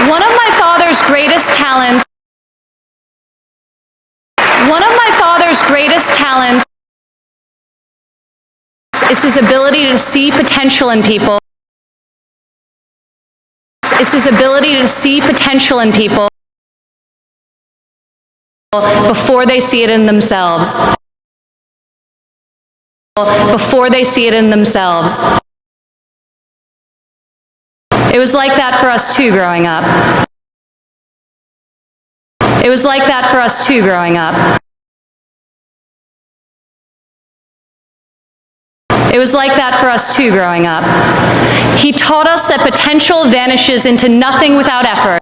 One of my father's greatest talents is his ability to see potential in people. Before they see it in themselves. It was like that for us too growing up. He taught us that potential vanishes into nothing without effort.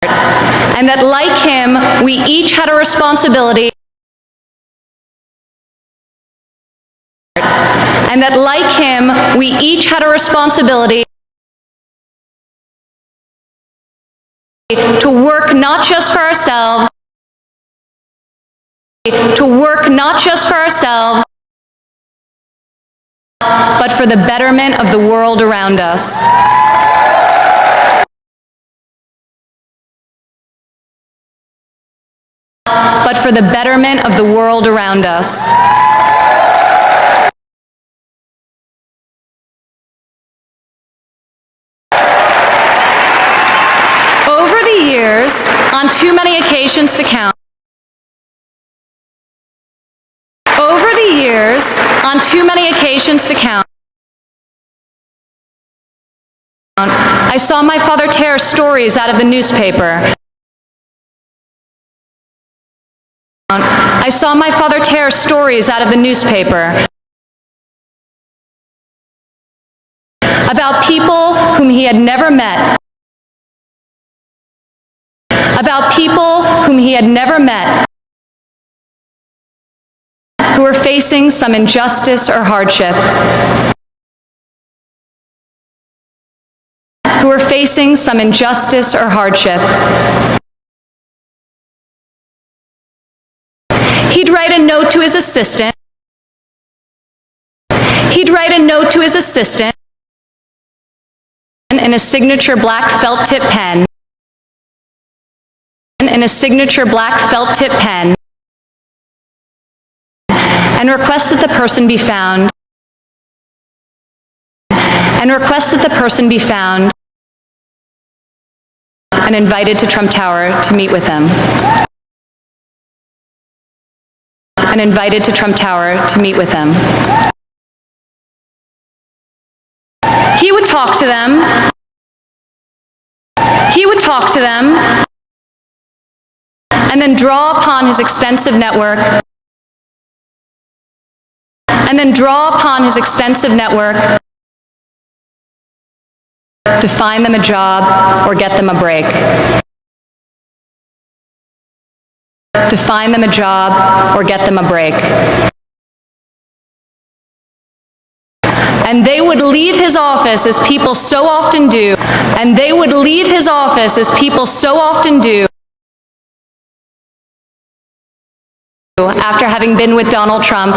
And that like him, we each had a responsibility to work not just for ourselves, but for the betterment of the world around us. Over the years, on too many occasions to count, I saw my father tear stories out of the newspaper. About people whom he had never met. Who were facing some injustice or hardship. He'd write a note to his assistant. In a signature black felt tip pen. And request that the person be found. And invited to Trump Tower to meet with him. He would talk to them. And then draw upon his extensive network. To find them a job or get them a break. And they would leave his office as people so often do. After having been with Donald Trump.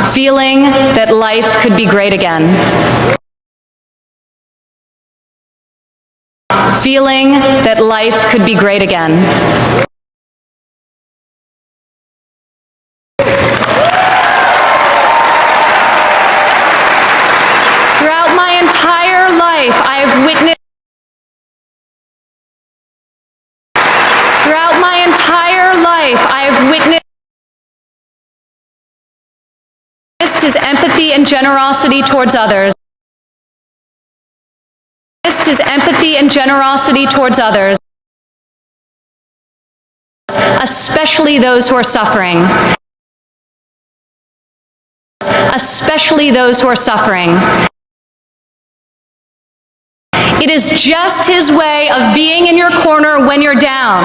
Feeling that life could be great again. Throughout my entire life, I have witnessed his empathy and generosity towards others. Especially those who are suffering. It is just his way of being in your corner when you're down.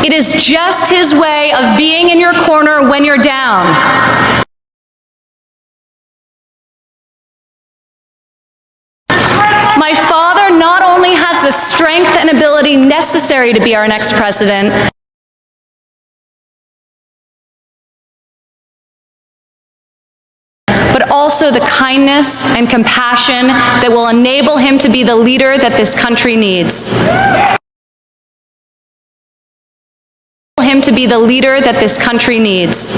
It is just his way of being in your corner when you're down. the strength and ability necessary to be our next president, but also the kindness and compassion that will enable him to be the leader that this country needs. Him to be the leader that this country needs.